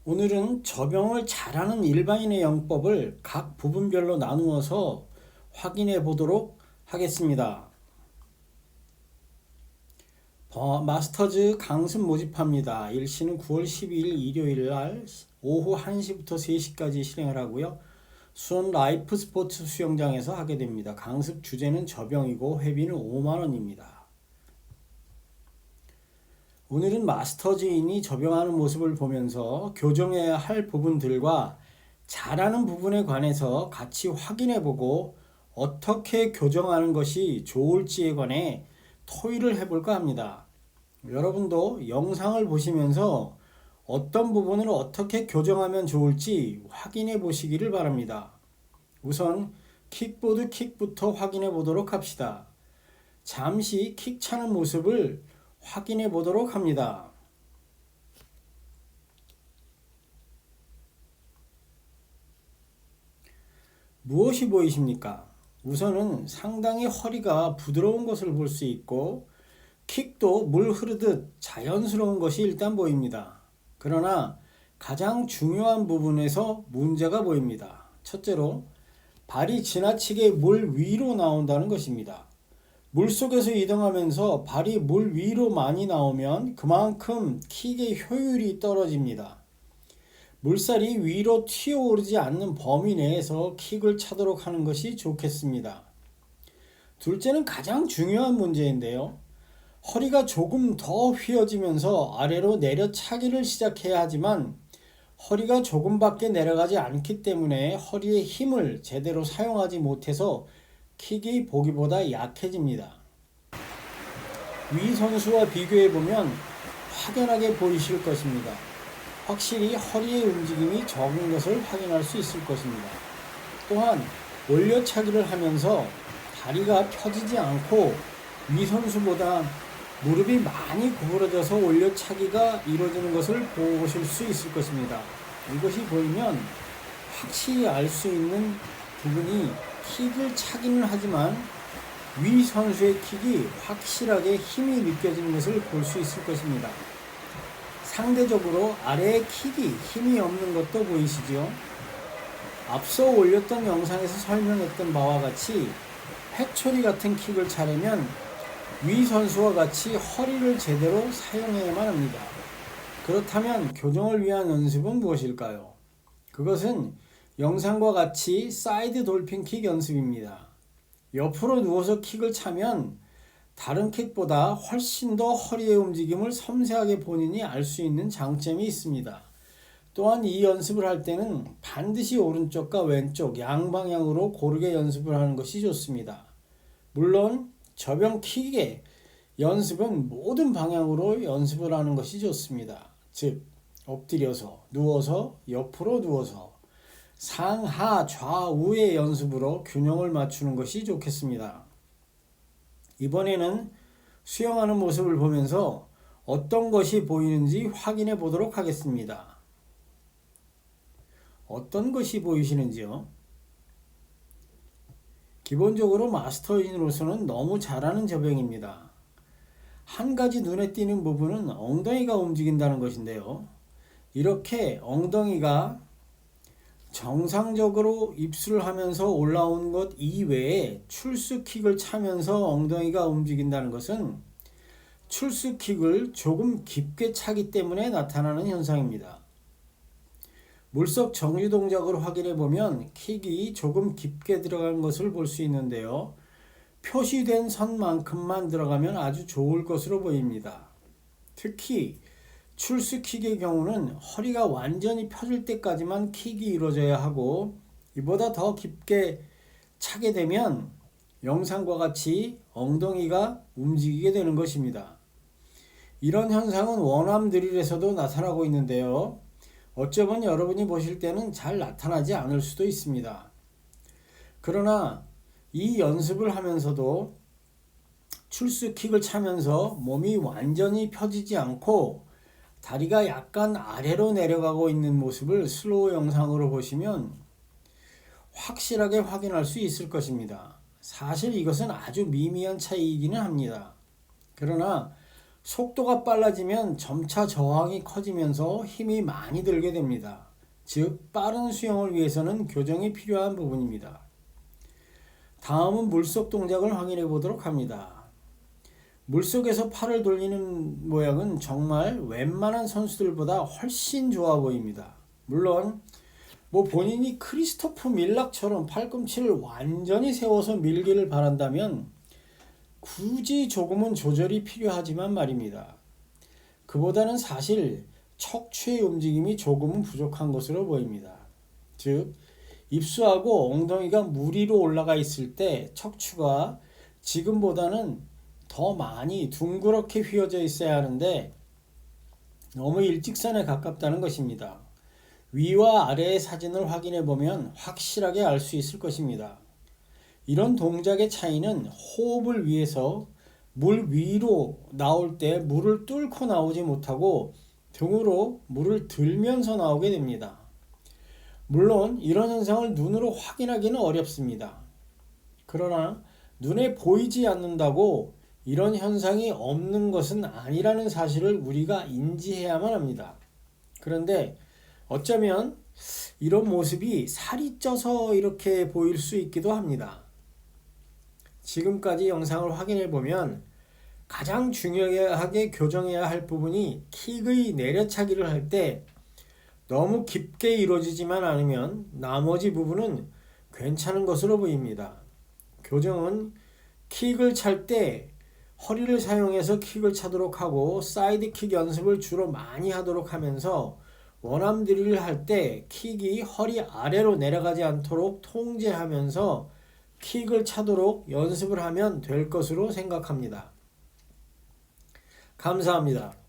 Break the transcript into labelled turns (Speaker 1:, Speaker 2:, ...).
Speaker 1: 오늘은 접영을 잘하는 일반인의 영법을 각 부분별로 나누어서 확인해 보도록 하겠습니다. 마스터즈 강습 모집합니다. 일시는 9월 12일 일요일 날 오후 1시부터 3시까지 실행을 하고요. 수원 라이프 스포츠 수영장에서 하게 됩니다. 강습 주제는 접영이고 회비는 5만원입니다. 오늘은 마스터즈인이 접영하는 모습을 보면서 교정해야 할 부분들과 잘하는 부분에 관해서 같이 확인해보고 어떻게 교정하는 것이 좋을지에 관해 토의를 해볼까 합니다. 여러분도 영상을 보시면서 어떤 부분을 어떻게 교정하면 좋을지 확인해 보시기를 바랍니다. 우선 킥보드 킥부터 확인해 보도록 합시다. 잠시 킥 차는 모습을 확인해 보도록 합니다. 무엇이 보이십니까? 우선은 상당히 허리가 부드러운 것을 볼 수 있고 킥도 물 흐르듯 자연스러운 것이 일단 보입니다. 그러나 가장 중요한 부분에서 문제가 보입니다. 첫째로 발이 지나치게 물 위로 나온다는 것입니다. 물속에서 이동하면서 발이 물 위로 많이 나오면 그만큼 킥의 효율이 떨어집니다. 물살이 위로 튀어오르지 않는 범위 내에서 킥을 차도록 하는 것이 좋겠습니다. 둘째는 가장 중요한 문제인데요. 허리가 조금 더 휘어지면서 아래로 내려차기를 시작해야 하지만 허리가 조금밖에 내려가지 않기 때문에 허리의 힘을 제대로 사용하지 못해서 킥이 보기보다 약해집니다. 위 선수와 비교해보면 확연하게 보이실 것입니다. 확실히 허리의 움직임이 적은 것을 확인할 수 있을 것입니다. 또한 올려차기를 하면서 다리가 펴지지 않고 위 선수보다 무릎이 많이 구부러져서 올려차기가 이루어지는 것을 보실 수 있을 것입니다. 이것이 보이면 확실히 알 수 있는 부분이 킥을 차기는 하지만 위 선수의 킥이 확실하게 힘이 느껴지는 것을 볼 수 있을 것입니다. 상대적으로 아래의 킥이 힘이 없는 것도 보이시죠? 앞서 올렸던 영상에서 설명했던 바와 같이 회초리 같은 킥을 차려면 위 선수와 같이 허리를 제대로 사용해야만 합니다. 그렇다면 교정을 위한 연습은 무엇일까요? 그것은 영상과 같이 사이드 돌핀 킥 연습입니다. 옆으로 누워서 킥을 차면 다른 킥보다 훨씬 더 허리의 움직임을 섬세하게 본인이 알 수 있는 장점이 있습니다. 또한 이 연습을 할 때는 반드시 오른쪽과 왼쪽 양방향으로 고르게 연습을 하는 것이 좋습니다. 물론 접영 킥의 연습은 모든 방향으로 연습을 하는 것이 좋습니다. 즉 엎드려서, 누워서, 옆으로 누워서 상하 좌우의 연습으로 균형을 맞추는 것이 좋겠습니다. 이번에는 수영하는 모습을 보면서 어떤 것이 보이는지 확인해 보도록 하겠습니다. 어떤 것이 보이시는지요? 기본적으로 마스터인으로서는 너무 잘하는 접영입니다. 한 가지 눈에 띄는 부분은 엉덩이가 움직인다는 것인데요. 이렇게 엉덩이가 정상적으로 입술을 하면서 올라오는 것 이외에 출수킥을 차면서 엉덩이가 움직인다는 것은 출수킥을 조금 깊게 차기 때문에 나타나는 현상입니다. 물속 정지 동작을 확인해 보면 킥이 조금 깊게 들어간 것을 볼 수 있는데요. 표시된 선만큼만 들어가면 아주 좋을 것으로 보입니다. 특히 출수킥의 경우는 허리가 완전히 펴질 때까지만 킥이 이루어져야 하고 이보다 더 깊게 차게 되면 영상과 같이 엉덩이가 움직이게 되는 것입니다. 이런 현상은 원암 드릴에서도 나타나고 있는데요. 어쩌면 여러분이 보실 때는 잘 나타나지 않을 수도 있습니다. 그러나 이 연습을 하면서도 출수킥을 차면서 몸이 완전히 펴지지 않고 다리가 약간 아래로 내려가고 있는 모습을 슬로우 영상으로 보시면 확실하게 확인할 수 있을 것입니다. 사실 이것은 아주 미미한 차이이기는 합니다. 그러나 속도가 빨라지면 점차 저항이 커지면서 힘이 많이 들게 됩니다. 즉, 빠른 수영을 위해서는 교정이 필요한 부분입니다. 다음은 물속 동작을 확인해 보도록 합니다. 물속에서 팔을 돌리는 모양은 정말 웬만한 선수들보다 훨씬 좋아 보입니다. 물론 본인이 크리스토프 밀락처럼 팔꿈치를 완전히 세워서 밀기를 바란다면 굳이 조금은 조절이 필요하지만 말입니다. 그보다는 사실 척추의 움직임이 조금은 부족한 것으로 보입니다. 즉, 입수하고 엉덩이가 물 위로 올라가 있을 때 척추가 지금보다는 더 많이 둥그렇게 휘어져 있어야 하는데 너무 일직선에 가깝다는 것입니다. 위와 아래의 사진을 확인해 보면 확실하게 알 수 있을 것입니다. 이런 동작의 차이는 호흡을 위해서 물 위로 나올 때 물을 뚫고 나오지 못하고 등으로 물을 들면서 나오게 됩니다. 물론 이런 현상을 눈으로 확인하기는 어렵습니다. 그러나 눈에 보이지 않는다고 이런 현상이 없는 것은 아니라는 사실을 우리가 인지해야만 합니다. 그런데 어쩌면 이런 모습이 살이 쪄서 이렇게 보일 수 있기도 합니다. 지금까지 영상을 확인해 보면 가장 중요하게 교정해야 할 부분이 킥의 내려차기를 할 때 너무 깊게 이루어지지만 않으면 나머지 부분은 괜찮은 것으로 보입니다. 교정은 킥을 찰 때 허리를 사용해서 킥을 차도록 하고 사이드 킥 연습을 주로 많이 하도록 하면서 원암 드릴을 할 때 킥이 허리 아래로 내려가지 않도록 통제하면서 킥을 차도록 연습을 하면 될 것으로 생각합니다. 감사합니다.